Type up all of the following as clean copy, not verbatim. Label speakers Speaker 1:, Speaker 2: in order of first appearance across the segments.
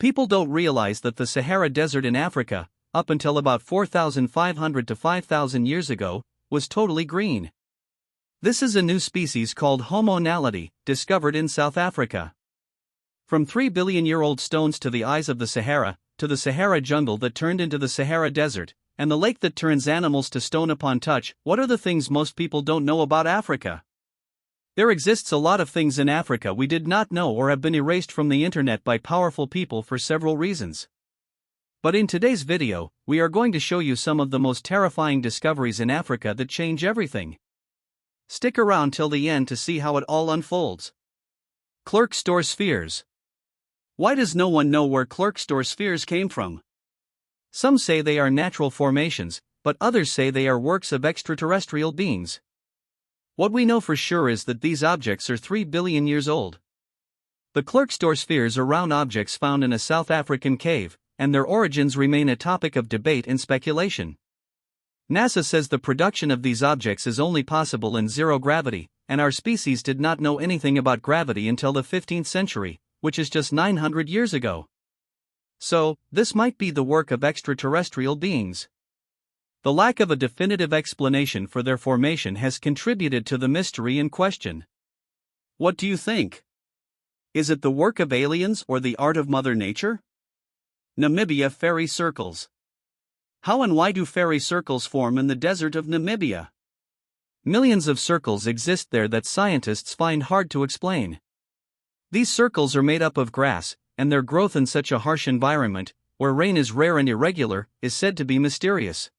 Speaker 1: People don't realize that the Sahara Desert in Africa, up until about 4,500 to 5,000 years ago, was totally green. This is a new species called Homo naledi, discovered in South Africa. From 3-billion-year-old stones to the eyes of the Sahara, to the Sahara jungle that turned into the Sahara Desert, and the lake that turns animals to stone upon touch, what are the things most people don't know about Africa? There exists a lot of things in Africa we did not know or have been erased from the internet by powerful people for several reasons. But in today's video, we are going to show you some of the most terrifying discoveries in Africa that change everything. Stick around till the end to see how it all unfolds. Clerk-store spheres. Why does no one know where clerk-store spheres came from? Some say they are natural formations, but others say they are works of extraterrestrial beings. What we know for sure is that these objects are 3 billion years old. The clerk-store spheres are round objects found in a South African cave, and their origins remain a topic of debate and speculation. NASA says the production of these objects is only possible in zero gravity, and our species did not know anything about gravity until the 15th century, which is just 900 years ago. So, this might be the work of extraterrestrial beings. The lack of a definitive explanation for their formation has contributed to the mystery in question. What do you think? Is it the work of aliens or the art of Mother Nature? Namibia fairy circles. How and why do fairy circles form in the desert of Namibia? Millions of circles exist there that scientists find hard to explain. These circles are made up of grass, and their growth in such a harsh environment, where rain is rare and irregular, is said to be mysterious.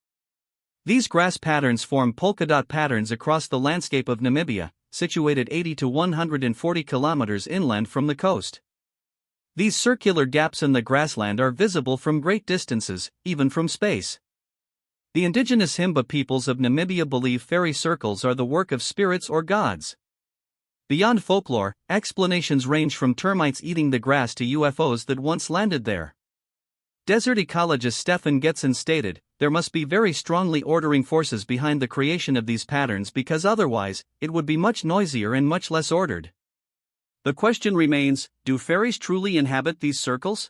Speaker 1: These grass patterns form polka dot patterns across the landscape of Namibia, situated 80 to 140 kilometers inland from the coast. These circular gaps in the grassland are visible from great distances, even from space. The indigenous Himba peoples of Namibia believe fairy circles are the work of spirits or gods. Beyond folklore, explanations range from termites eating the grass to UFOs that once landed there. Desert ecologist Stefan Getson stated, "There must be very strongly ordering forces behind the creation of these patterns because otherwise, it would be much noisier and much less ordered." The question remains, do fairies truly inhabit these circles?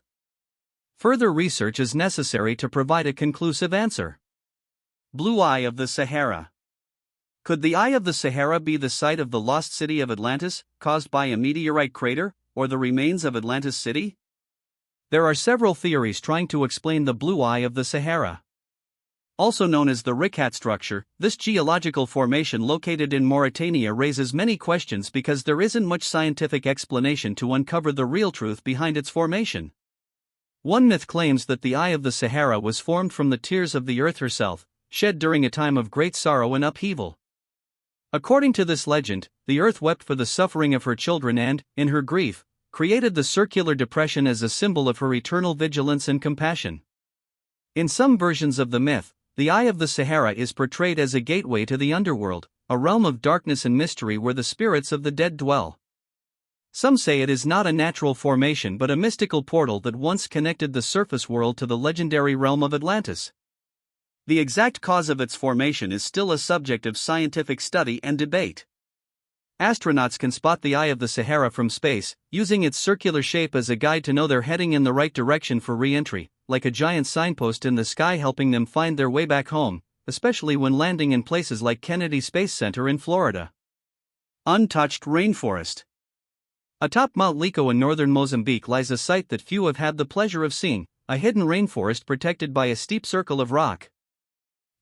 Speaker 1: Further research is necessary to provide a conclusive answer. Blue Eye of the Sahara. Could the Eye of the Sahara be the site of the lost city of Atlantis, caused by a meteorite crater, or the remains of Atlantis City? There are several theories trying to explain the Blue Eye of the Sahara. Also known as the Rikat structure, this geological formation located in Mauritania raises many questions because there isn't much scientific explanation to uncover the real truth behind its formation. One myth claims that the Eye of the Sahara was formed from the tears of the earth herself, shed during a time of great sorrow and upheaval. According to this legend, the earth wept for the suffering of her children and, in her grief, created the circular depression as a symbol of her eternal vigilance and compassion. In some versions of the myth, the Eye of the Sahara is portrayed as a gateway to the underworld, a realm of darkness and mystery where the spirits of the dead dwell. Some say it is not a natural formation but a mystical portal that once connected the surface world to the legendary realm of Atlantis. The exact cause of its formation is still a subject of scientific study and debate. Astronauts can spot the Eye of the Sahara from space, using its circular shape as a guide to know they're heading in the right direction for re-entry, like a giant signpost in the sky helping them find their way back home, especially when landing in places like Kennedy Space Center in Florida. Untouched rainforest. Atop Mount Liko in northern Mozambique lies a site that few have had the pleasure of seeing, a hidden rainforest protected by a steep circle of rock.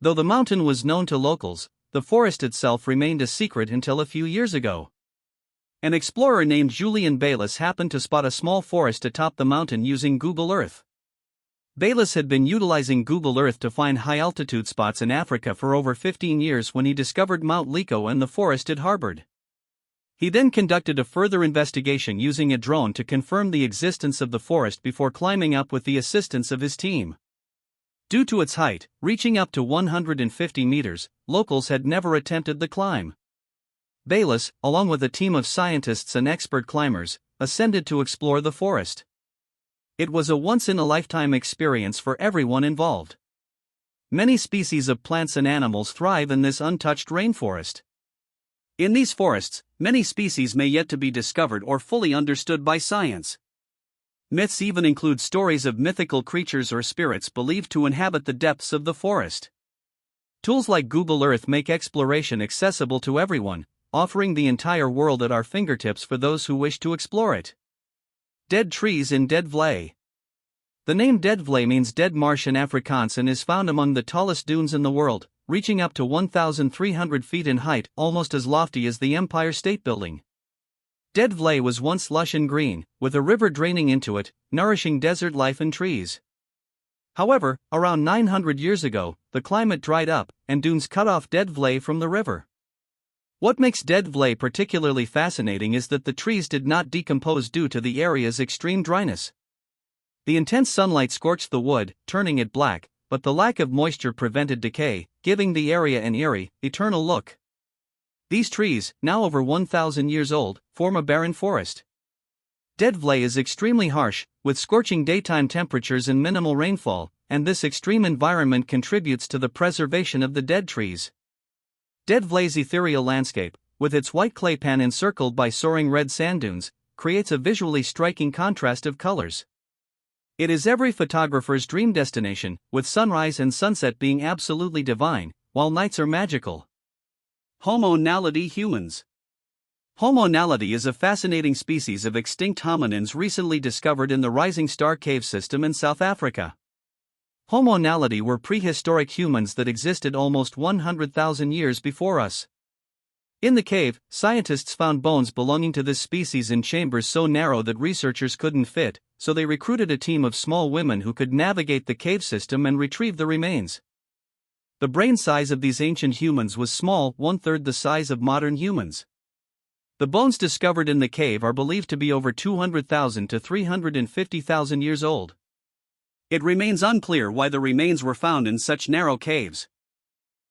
Speaker 1: Though the mountain was known to locals, the forest itself remained a secret until a few years ago. An explorer named Julian Bayless happened to spot a small forest atop the mountain using Google Earth. Bayless had been utilizing Google Earth to find high-altitude spots in Africa for over 15 years when he discovered Mount Liko and the forest it harbored. He then conducted a further investigation using a drone to confirm the existence of the forest before climbing up with the assistance of his team. Due to its height, reaching up to 150 meters, locals had never attempted the climb. Bayless, along with a team of scientists and expert climbers, ascended to explore the forest. It was a once-in-a-lifetime experience for everyone involved. Many species of plants and animals thrive in this untouched rainforest. In these forests, many species may yet to be discovered or fully understood by science. Myths even include stories of mythical creatures or spirits believed to inhabit the depths of the forest. Tools like Google Earth make exploration accessible to everyone, offering the entire world at our fingertips for those who wish to explore it. Dead trees in Dead Vlei. The name Dead Vlei means dead marsh in Afrikaans and is found among the tallest dunes in the world, reaching up to 1,300 feet in height, almost as lofty as the Empire State Building. Dead Vlei was once lush and green, with a river draining into it, nourishing desert life and trees. However, around 900 years ago, the climate dried up, and dunes cut off Dead Vlei from the river. What makes Dead Vlei particularly fascinating is that the trees did not decompose due to the area's extreme dryness. The intense sunlight scorched the wood, turning it black, but the lack of moisture prevented decay, giving the area an eerie, eternal look. These trees, now over 1,000 years old, form a barren forest. Dead Vlei is extremely harsh, with scorching daytime temperatures and minimal rainfall, and this extreme environment contributes to the preservation of the dead trees. Dead Vlei's ethereal landscape, with its white clay pan encircled by soaring red sand dunes, creates a visually striking contrast of colors. It is every photographer's dream destination, with sunrise and sunset being absolutely divine, while nights are magical. Homo naledi humans. Homo naledi is a fascinating species of extinct hominins recently discovered in the Rising Star Cave system in South Africa. Homo naledi were prehistoric humans that existed almost 100,000 years before us. In the cave, scientists found bones belonging to this species in chambers so narrow that researchers couldn't fit, so they recruited a team of small women who could navigate the cave system and retrieve the remains. The brain size of these ancient humans was small, 1/3 the size of modern humans. The bones discovered in the cave are believed to be over 200,000 to 350,000 years old. It remains unclear why the remains were found in such narrow caves.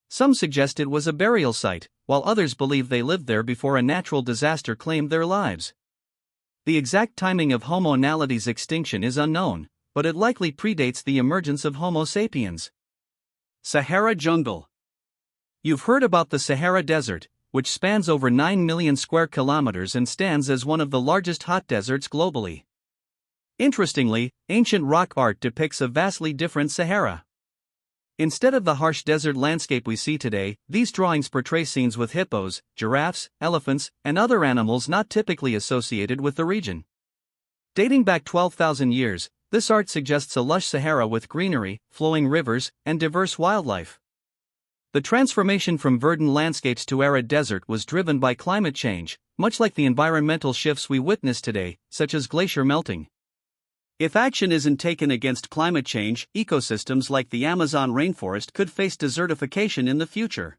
Speaker 1: Some suggest it was a burial site, while others believe they lived there before a natural disaster claimed their lives. The exact timing of Homo naledi's extinction is unknown, but it likely predates the emergence of Homo sapiens. Sahara jungle. You've heard about the Sahara Desert, which spans over 9 million square kilometers and stands as one of the largest hot deserts globally. Interestingly, ancient rock art depicts a vastly different Sahara. Instead of the harsh desert landscape we see today, these drawings portray scenes with hippos, giraffes, elephants, and other animals not typically associated with the region. Dating back 12,000 years, this art suggests a lush Sahara with greenery, flowing rivers, and diverse wildlife. The transformation from verdant landscapes to arid desert was driven by climate change, much like the environmental shifts we witness today, such as glacier melting. If action isn't taken against climate change, ecosystems like the Amazon rainforest could face desertification in the future.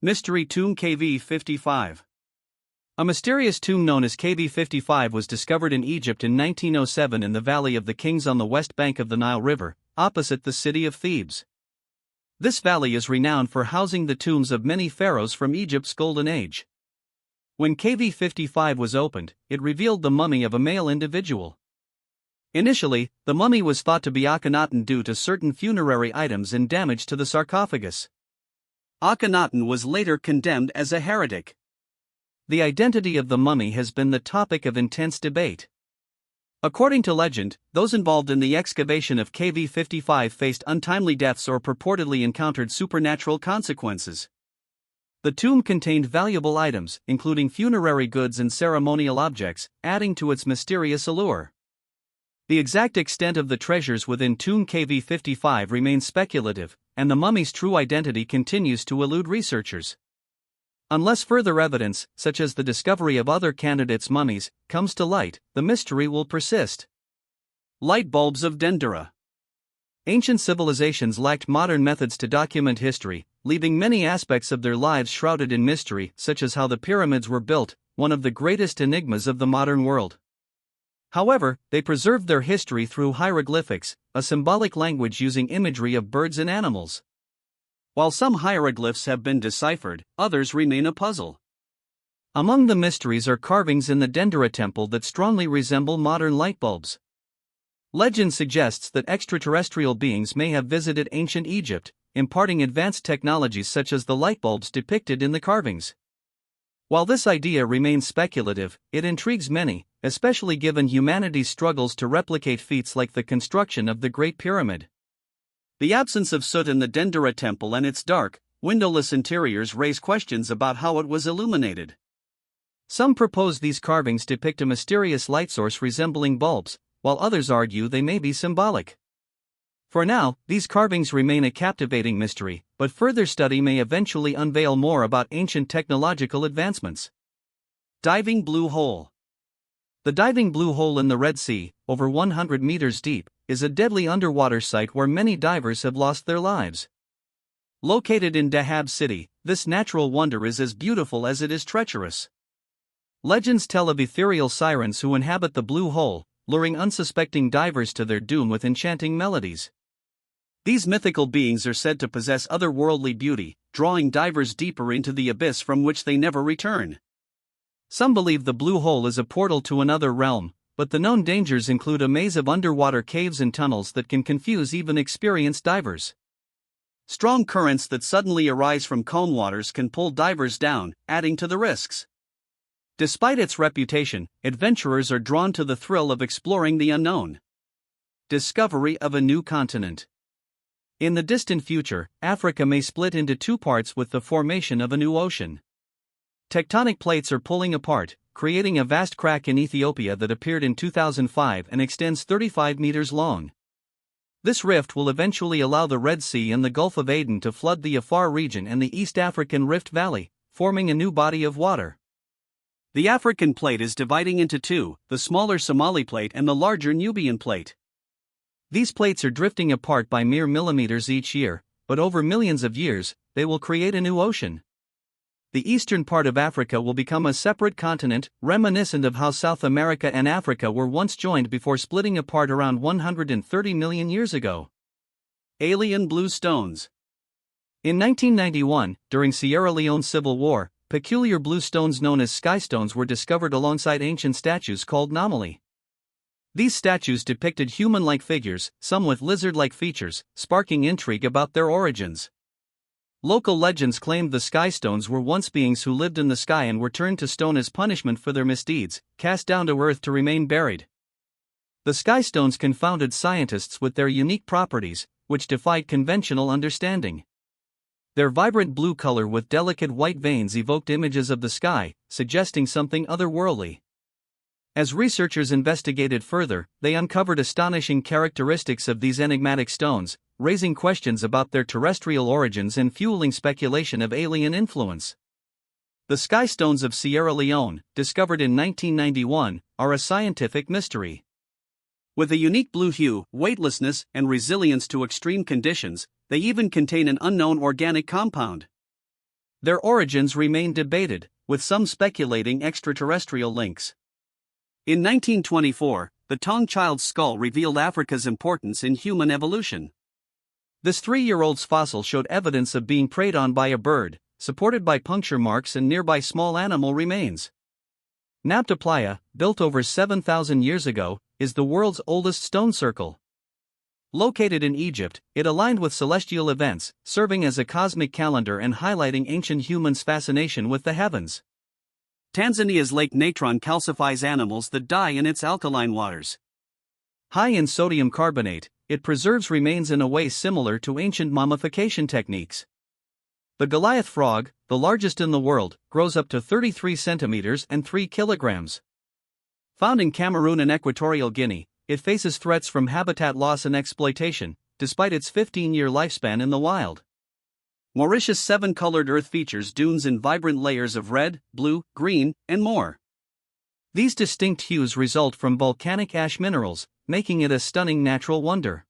Speaker 1: Mystery Tomb KV55. A mysterious tomb known as KV55 was discovered in Egypt in 1907 in the Valley of the Kings on the west bank of the Nile River, opposite the city of Thebes. This valley is renowned for housing the tombs of many pharaohs from Egypt's Golden Age. When KV55 was opened, it revealed the mummy of a male individual. Initially, the mummy was thought to be Akhenaten due to certain funerary items and damage to the sarcophagus. Akhenaten was later condemned as a heretic. The identity of the mummy has been the topic of intense debate. According to legend, those involved in the excavation of KV55 faced untimely deaths or purportedly encountered supernatural consequences. The tomb contained valuable items, including funerary goods and ceremonial objects, adding to its mysterious allure. The exact extent of the treasures within tomb KV55 remains speculative, and the mummy's true identity continues to elude researchers. Unless further evidence, such as the discovery of other candidates' mummies, comes to light, the mystery will persist. Light bulbs of Dendera. Ancient civilizations lacked modern methods to document history, leaving many aspects of their lives shrouded in mystery, such as how the pyramids were built, one of the greatest enigmas of the modern world. However, they preserved their history through hieroglyphics, a symbolic language using imagery of birds and animals. While some hieroglyphs have been deciphered, others remain a puzzle. Among the mysteries are carvings in the Dendera temple that strongly resemble modern light bulbs. Legend suggests that extraterrestrial beings may have visited ancient Egypt, imparting advanced technologies such as the light bulbs depicted in the carvings. While this idea remains speculative, it intrigues many, especially given humanity's struggles to replicate feats like the construction of the Great Pyramid. The absence of soot in the Dendera temple and its dark, windowless interiors raise questions about how it was illuminated. Some propose these carvings depict a mysterious light source resembling bulbs, while others argue they may be symbolic. For now, these carvings remain a captivating mystery, but further study may eventually unveil more about ancient technological advancements. Diving blue hole. The diving blue hole in the Red Sea, over 100 meters deep, is a deadly underwater site where many divers have lost their lives. Located in Dahab City, this natural wonder is as beautiful as it is treacherous. Legends tell of ethereal sirens who inhabit the blue hole, luring unsuspecting divers to their doom with enchanting melodies. These mythical beings are said to possess otherworldly beauty, drawing divers deeper into the abyss from which they never return. Some believe the blue hole is a portal to another realm, but the known dangers include a maze of underwater caves and tunnels that can confuse even experienced divers. Strong currents that suddenly arise from calm waters can pull divers down, adding to the risks. Despite its reputation, adventurers are drawn to the thrill of exploring the unknown. Discovery of a new continent. In the distant future, Africa may split into two parts with the formation of a new ocean. Tectonic plates are pulling apart, creating a vast crack in Ethiopia that appeared in 2005 and extends 35 meters long. This rift will eventually allow the Red Sea and the Gulf of Aden to flood the Afar region and the East African Rift Valley, forming a new body of water. The African plate is dividing into two, the smaller Somali plate and the larger Nubian plate. These plates are drifting apart by mere millimeters each year, but over millions of years, they will create a new ocean. The eastern part of Africa will become a separate continent, reminiscent of how South America and Africa were once joined before splitting apart around 130 million years ago. Alien blue stones. In 1991, during Sierra Leone's civil war, peculiar blue stones known as skystones were discovered alongside ancient statues called namali. These statues depicted human-like figures, some with lizard-like features, sparking intrigue about their origins. Local legends claimed the skystones were once beings who lived in the sky and were turned to stone as punishment for their misdeeds, cast down to earth to remain buried. The skystones confounded scientists with their unique properties, which defied conventional understanding. Their vibrant blue color with delicate white veins evoked images of the sky, suggesting something otherworldly. As researchers investigated further, they uncovered astonishing characteristics of these enigmatic stones, raising questions about their terrestrial origins and fueling speculation of alien influence. The skystones of Sierra Leone, discovered in 1991, are a scientific mystery. With a unique blue hue, weightlessness, and resilience to extreme conditions, they even contain an unknown organic compound. Their origins remain debated, with some speculating extraterrestrial links. In 1924, the Tong child's skull revealed Africa's importance in human evolution. This 3-year-old's fossil showed evidence of being preyed on by a bird, supported by puncture marks and nearby small animal remains. Nabta Playa, built over 7,000 years ago, is the world's oldest stone circle. Located in Egypt, it aligned with celestial events, serving as a cosmic calendar and highlighting ancient humans' fascination with the heavens. Tanzania's Lake Natron calcifies animals that die in its alkaline waters. High in sodium carbonate, it preserves remains in a way similar to ancient mummification techniques. The Goliath frog, the largest in the world, grows up to 33 centimeters and 3 kilograms. Found in Cameroon and Equatorial Guinea, it faces threats from habitat loss and exploitation, despite its 15-year lifespan in the wild. Mauritius' 7-colored earth features dunes in vibrant layers of red, blue, green, and more. These distinct hues result from volcanic ash minerals, making it a stunning natural wonder.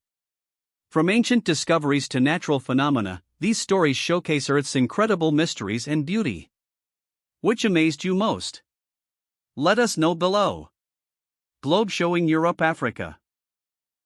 Speaker 1: From ancient discoveries to natural phenomena, these stories showcase Earth's incredible mysteries and beauty. Which amazed you most? Let us know below. Globe showing Europe, Africa.